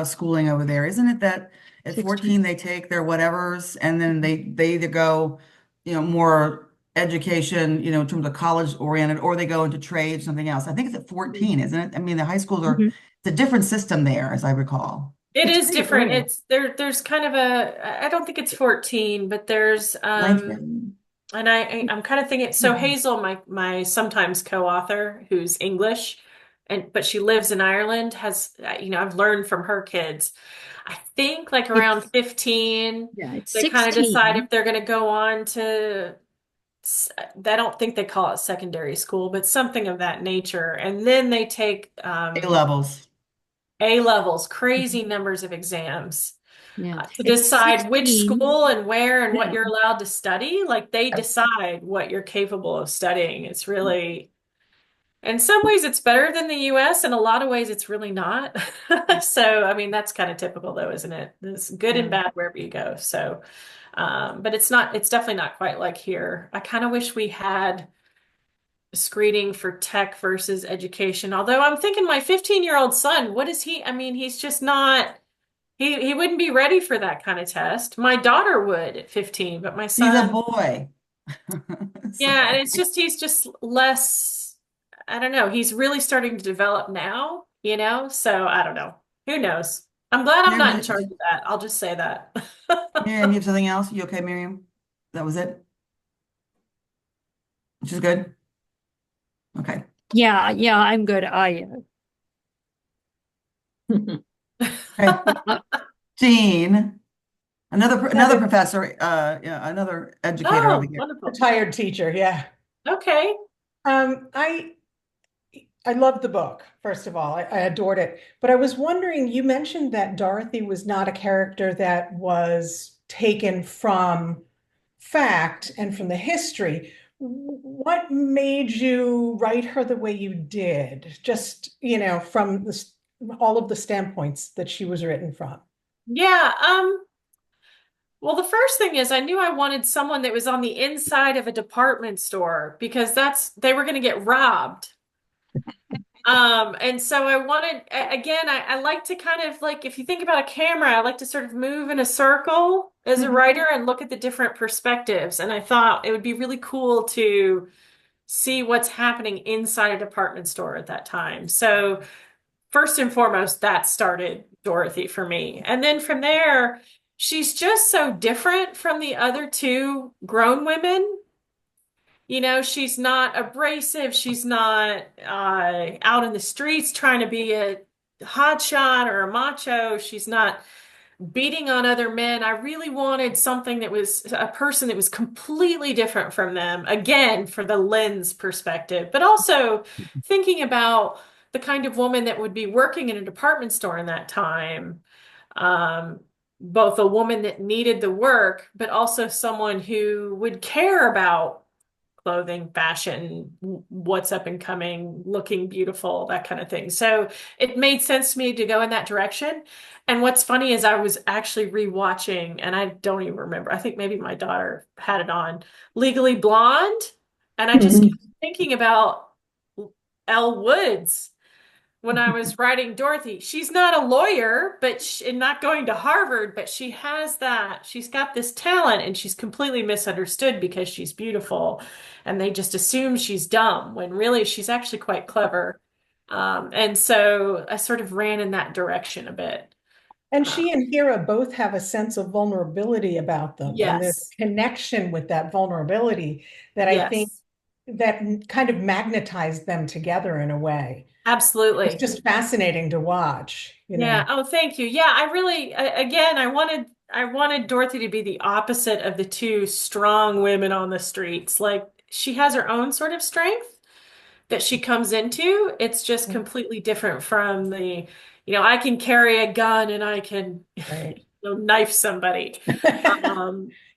schooling over there, isn't it that at 16. 14 they take their whatevers and then they either go, more education, in terms of college oriented, or they go into trade, something else. I think it's at 14, isn't it? I mean, the high schools are, Mhm. it's a different system there, as I recall. It It's is pretty different. early, There's kind of I don't think it's 14, but there's ninth grade. and I'm kind of thinking, so Mhm. Hazel, my sometimes co-author who's English, but she lives in Ireland, has I've learned from her kids. I think like around It's 15, yeah, it's they kind of decide 16. if they're going to go on to I don't think they call it secondary school, but something of that nature. And then they take A levels. A levels, crazy numbers of exams Yeah, to it's decide which 16. school and where and what Yeah. you're allowed to study. Like they decide what you're capable of studying. It's really, in some ways, it's better than the US. In a lot of ways, it's really not. So, I mean, that's kind of typical though, isn't it? It's good and Yeah. bad wherever you go. So, but it's definitely not quite like here. I kind of wish we had screening for tech versus education. Although I'm thinking my 15-year-old son, what is he? I mean, he's just not. He wouldn't be ready for that kind of test. My daughter would at 15, but my He's a son, boy. yeah, and So, he's just less, I don't know. He's really starting to develop now, So I don't know. Who knows? I'm glad I'm not in Miriam, charge of that. I'll just say that. Miriam, you have something else? You okay, Miriam? That was it? Which is good. Okay. Yeah, yeah, I'm good. I Okay. uh, Jean, another Another professor, yeah, another educator over Oh, here. wonderful. retired teacher, yeah. Okay. Um, I I loved the book, first of all. I adored it. But I was wondering, you mentioned that Dorothy was not a character that was taken from fact and from the history. What made you write her the way you did? Just, from all of the standpoints that she was written from. Yeah, well, the first thing is I knew I wanted someone that was on the inside of a department store because they were going to get robbed. And so I wanted, again, I like to kind of like, if you think about a camera, I like to sort of move in a circle as a Mhm. writer and look at the different perspectives. And I thought it would be really cool to see what's happening inside a department store at that time. So first and foremost, that started Dorothy for me. And then from there, she's just so different from the other two grown women. She's not abrasive. She's not out in the streets trying to be a hotshot or a macho. She's not beating on other men. I really wanted something that was a person that was completely different from them, again, for the lens perspective, but also thinking about the kind of woman that would be working in a department store in that time. Um, Both a woman that needed the work, but also someone who would care about clothing, fashion, what's up and coming, looking beautiful, that kind of thing. So it made sense to me to go in that direction. And what's funny is I was actually rewatching, and I don't even remember. I think maybe my daughter had it on Legally Blonde. And I just kept thinking about Elle Woods when I was writing Dorothy. She's not a lawyer, and not going to Harvard, but she has that. She's got this talent and she's completely misunderstood because she's beautiful. And they just assume she's dumb when really she's actually quite clever. And so I sort of ran in that direction a bit. And Uh, she and Hera both have a sense of vulnerability about them, and this yes, connection with that vulnerability that I think yes, that kind of magnetized them together in a way. It's absolutely. just fascinating to watch. Yeah. Oh, thank you. Yeah, I really, again, I wanted Dorothy to be the opposite of the two strong women on the streets. Like she has her own sort of strength that she comes into. It's just completely different from I can carry a gun and I can Right. knife somebody.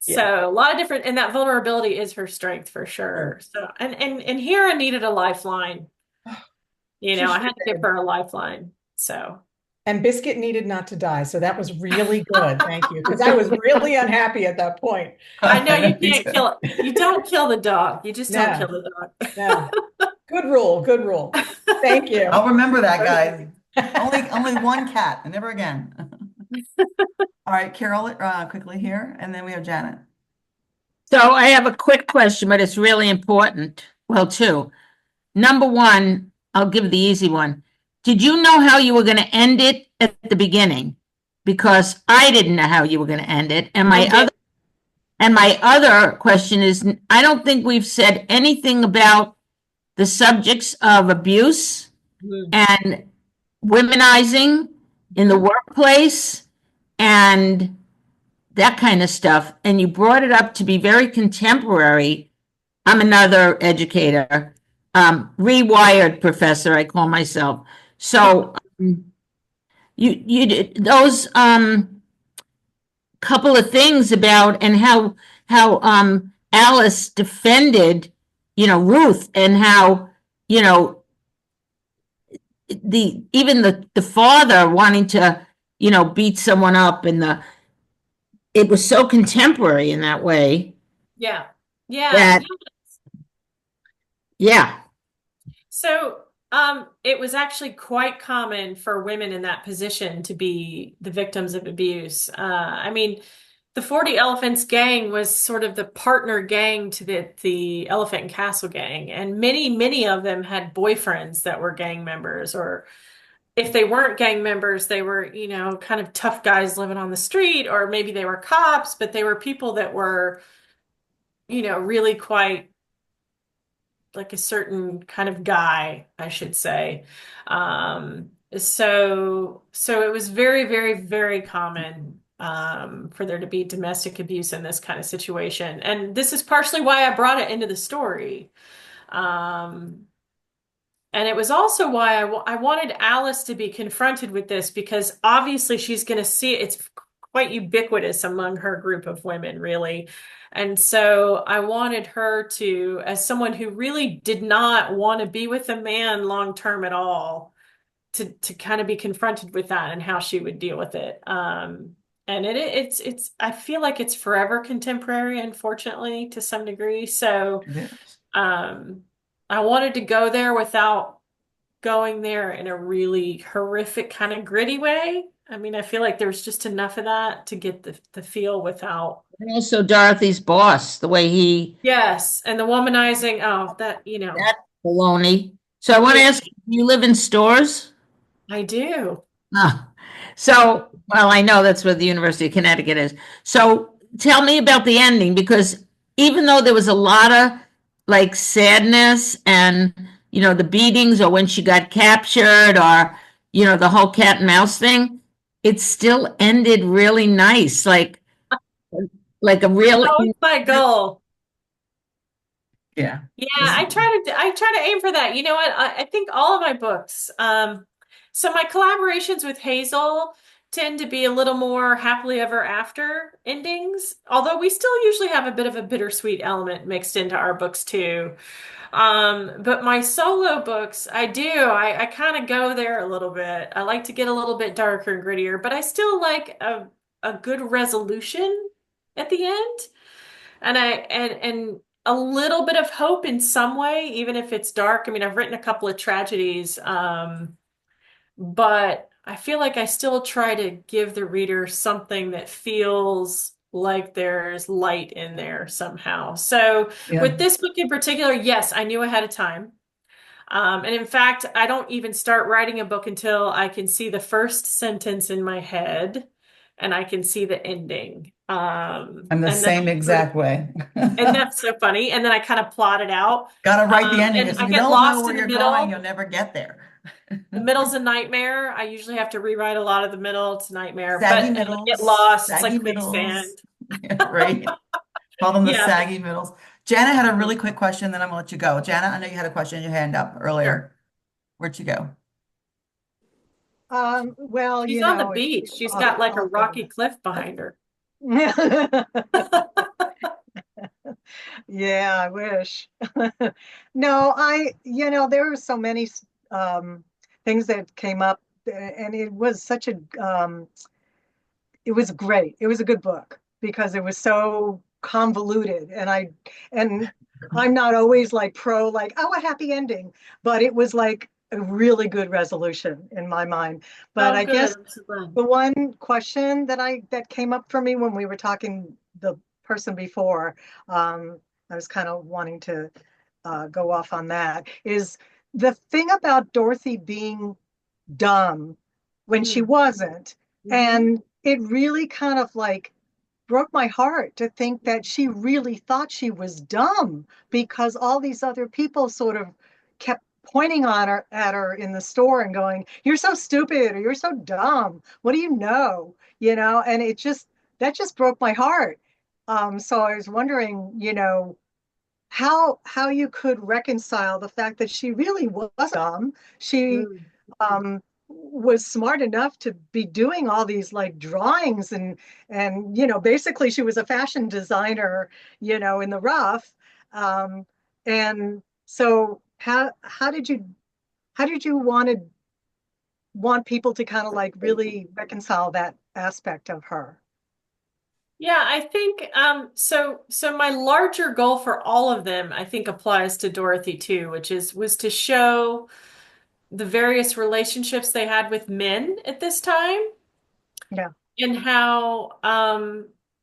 Yeah. So a lot of different, and that vulnerability is her strength for sure. Sure. So, and Hera needed a lifeline. She I sure had to give did. her a lifeline. So. And Biscuit needed not to die, so that was really good. Thank you, because I was really unhappy at that point. I know you Me can't too. kill it. You don't kill the dog. You just don't kill No, the no. Good rule. Good rule. Thank you. I'll remember that, guys. Only one cat, and never again. All right, Carol, quickly here, and then we have Janet. So I have a quick question, but it's really important. Well, two. Number one, I'll give the easy one. Did you know how you were going to end it at the beginning? Because I didn't know how you were going to end it. And I my did. other question is, I don't think we've said anything about the subjects of abuse Mhm. and womenizing in the workplace and that kind of stuff. And you brought it up to be very contemporary. I'm another educator, rewired professor, I call myself. So you did those couple of things about and how Alice defended, Ruth and how, you know, the even the father wanting to, beat someone up and it was so contemporary in that way Yeah. Yeah. that yeah. So, it was actually quite common for women in that position to be the victims of abuse. I mean, the 40 Elephants gang was sort of the partner gang to the Elephant and Castle gang, and many, many of them had boyfriends that were gang members, or if they weren't gang members, they were, kind of tough guys living on the street, or maybe they were cops, but they were people that were, really quite like a certain kind of guy, I should say. So it was very, very, very common for there to be domestic abuse in this kind of situation. And this is partially why I brought it into the story. Um, and it was also why I wanted Alice to be confronted with this because obviously she's going to see it. It's quite ubiquitous among her group of women, really. And so I wanted her to, as someone who really did not want to be with a man long term at all, to kind of be confronted with that and how she would deal with it. And it's I feel like it's forever contemporary, unfortunately, to some degree. So um, I wanted to go there without going there in a really horrific kind of gritty way. I mean, I feel like there's just enough of that to get the feel without. And also Dorothy's boss, the way he, Yes, and the womanizing, oh, that, that baloney. So I want to yeah, ask, do you live in Stores? I do. Ah, so, well, I know that's where the University of Connecticut is. So tell me about the ending, because even though there was a lot of like sadness and, the beatings or when she got captured or, the whole cat and mouse thing, it still ended really nice, like a real, Always my goal. Yeah. Yeah, I try to aim for that. You know what? I think all of my books, so my collaborations with Hazel tend to be a little more happily ever after endings, although we still usually have a bit of a bittersweet element mixed into our books too. But my solo books, I do. I kind of go there a little bit. I like to get a little bit darker and grittier, but I still like a good resolution at the end. And a little bit of hope in some way, even if it's dark. I mean, I've written a couple of tragedies, but I feel like I still try to give the reader something that feels like there's light in there somehow. So Yeah. with this book in particular, yes, I knew ahead of time. And in fact, I don't even start writing a book until I can see the first sentence in my head and I can see the ending. I'm the And then same exact way. and that's so funny. And then I kind of plot it out. Gotta write the ending And because I if you get don't know lost where in the you're going, middle. you'll never get there. The middle's a nightmare. I usually have to rewrite a lot of the middle. It's a nightmare. Saggy But and I get middles, lost. It's saggy like middles. quicksand. Yeah, right. Call them the Yeah, saggy middles. Jana had a really quick question, then I'm gonna let you go. Jana, I know you had a question, your hand up sure. earlier. Where'd you go? Well, She's on the beach. She's got like a rocky cliff behind her. Yeah, I wish. No, there were so many things that came up, and it was such it was great. It was a good book because it was so convoluted, and I'm not always like pro, like, oh, a happy ending, but it was like a really good resolution in my mind. But Oh, I good. guess I'm so glad. the one question that came up for me when we were talking the person before, I was kind of wanting to go off on that, is the thing about Dorothy being dumb when she Mm. wasn't. Mhm. And it really kind of like broke my heart to think that she really thought she was dumb because all these other people sort of kept pointing on her at her in the store and going, "You're so stupid," or "You're so dumb. What do you know?" And that just broke my heart. So I was wondering, how you could reconcile the fact that she really was dumb. She Mm. was smart enough to be doing all these like drawings, and basically she was a fashion designer, in the rough. And so how did you want people to kind of like really reconcile that aspect of her? Yeah, I think so my larger goal for all of them I think applies to Dorothy too, which was to show the various relationships they had with men at this time Yeah, and how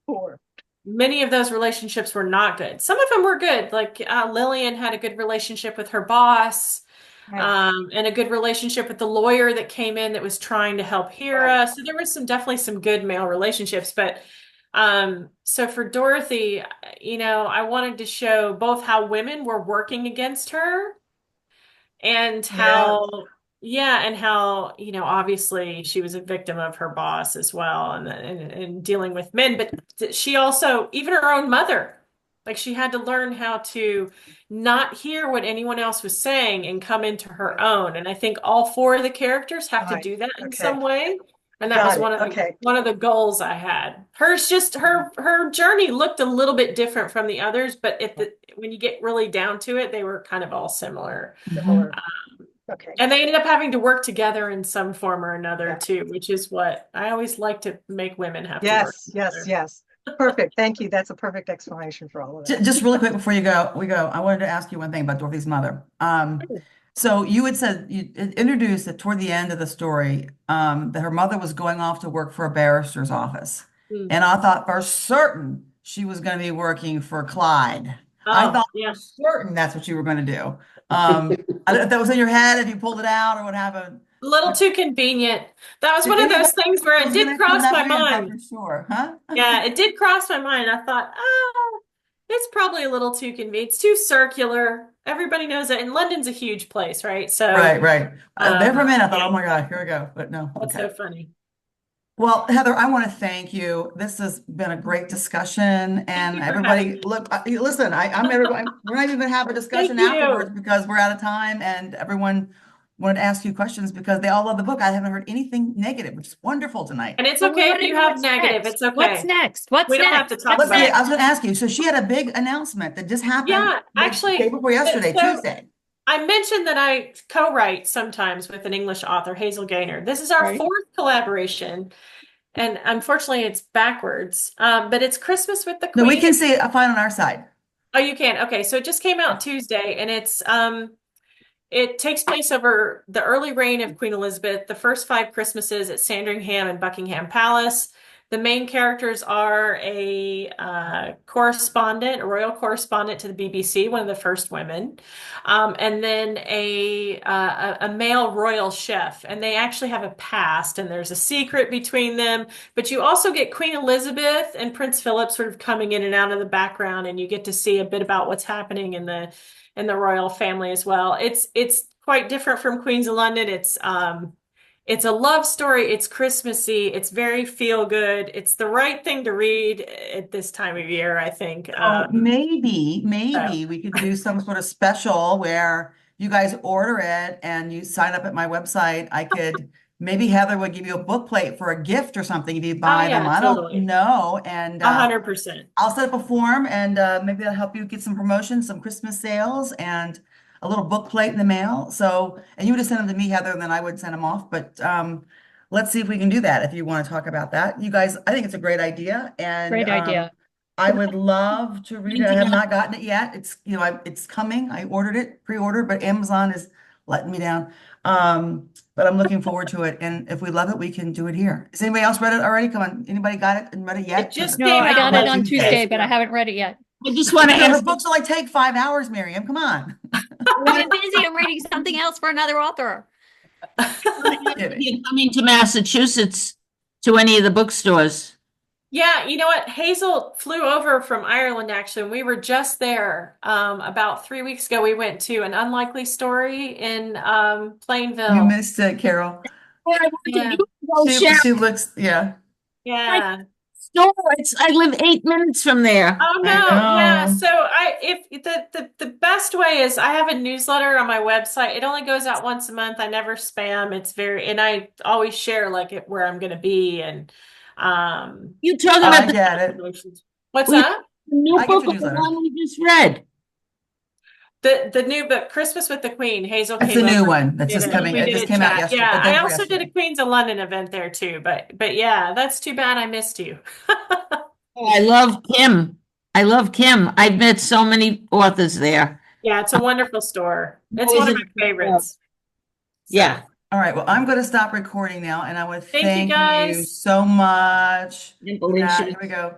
poor. many of those relationships were not good. Some of them were good, like Lillian had a good relationship with her boss, Yeah, and a good relationship with the lawyer that came in that was trying to help right. Hera. So there was definitely some good male relationships, but So for Dorothy, I wanted to show both how women were working against her and Yes. how, obviously she was a victim of her boss as well and dealing with men, but she also, even her own mother, like she had to learn how to not hear what anyone else was saying and come into her own. And I think all four of the characters have All to right. do that in Okay. some way. And that was Got it. Okay. one of the goals I had. Hers just her journey looked a little bit different from the others, but when you get really down to it, they were kind of all similar. Similar. Okay. And they ended up having to work together in some form or another Yeah. too, which is what I always like to make women have to work Yes, yes, together. yes. Perfect. Thank you. That's a perfect explanation for all of that. Just really quick before we go, I wanted to ask you one thing about Dorothy's mother. So you had said you introduced that toward the end of the story, that her mother was going off to work for a barrister's office. Mm. And I thought for certain she was going to be working for Clyde. I Oh, thought yeah. for certain that's what you were going to do. I don't know if that was in your head, if you pulled it out or what happened. A little too convenient. That was Did one of those anybody things where it was did going to come cross that my way? I thought mind. for sure, huh? Yeah, it did cross my mind. I thought, oh, it's probably a little too convenient. It's too circular. Everybody knows it. And London's a huge place, right? So, Right, right. There for a minute, I thought, yeah, oh my God, here we go. But no, that's okay. so funny. Well, Heather, I want to thank you. This has been a great discussion, and you for having everybody, me. look, listen, I'm everybody. We're not even gonna have a Thank discussion afterwards you. because we're out of time, and everyone wanted to ask you questions because they all love the book. I haven't heard anything negative, which is wonderful tonight. And it's But we okay want if to you know have what's negative. next. It's What's okay. next? What's We don't have next? to talk What's Let's about see. it. I next? was going to ask you. So she had a big announcement that just happened Yeah, the day actually, before yesterday, so Tuesday. I mentioned that I co-write sometimes with an English author, Hazel Gaynor. This is our Right. fourth collaboration, and unfortunately, it's backwards. But it's Christmas with the No, we Queen. can see it fine on our side. Oh, you can. Okay, so it just came out Tuesday, and it takes place over the early reign of Queen Elizabeth, the first five Christmases at Sandringham and Buckingham Palace. The main characters are a correspondent, a royal correspondent to the BBC, one of the first women, and then a male royal chef. And they actually have a past, and there's a secret between them. But you also get Queen Elizabeth and Prince Philip sort of coming in and out of the background, and you get to see a bit about what's happening in the royal family as well. It's quite different from Queens of London. It's a love story. It's Christmassy. It's very feel good. It's the right thing to read at this time of year, I think. Oh, maybe, So, maybe we could do some sort of special where you guys order it and you sign up at my website. I could, maybe Heather would give you a book plate for a gift or something if you oh buy them. yeah, I don't totally. know. And 100%. I'll set up a form and maybe that'll help you get some promotions, some Christmas sales, and a little book plate in the mail. So, and you would just send them to me, Heather, and then I would send them off. But let's see if we can do that if you want to talk about that. You guys, I think it's a great idea. And Great idea. I would love to read it. I have not gotten it yet. It's, it's coming. I ordered it, pre-ordered, but Amazon is letting me down. But I'm looking forward to it. And if we love it, we can do it here. Has anybody else read it already? Come on. Anybody got it and read it yet? It just No, came I out got it like on 2 days Tuesday, but I ago. haven't read it yet. I just want to Her ask, books only take 5 hours, Miriam. Come on. I've been busy. I'm reading something else for another author. if you're coming to Massachusetts to any of the bookstores. Yeah, you know what? Hazel flew over from Ireland actually, and we were just there about 3 weeks ago. We went to an unlikely story in You Plainville. missed it, Carol. Yeah, She looks, yeah. yeah. Store. I live 8 minutes from there. Oh I no, yeah. know. So if the best way is I have a newsletter on my website. It only goes out once a month. I never spam. It's very and I always share like where I'm going to be and You talking I about the get it. what's we- that? new I get book your or the newsletter. one we just read? The new book, Christmas with the Queen. Hazel That's came the new over. one that's just coming. We It did just a came out chat. yesterday, Yeah, the day I before also did a yesterday. Queens of London event there too. But yeah, that's too bad I missed you. Oh, I love Kim. I love Kim. I've met so many authors there. Yeah, it's a wonderful store. It's Always one of in- my favorites. Yeah. All right. Well, I'm going to stop recording now and I would Thank you thank you guys. so much. Dimple Good and night. Shane. Here we go.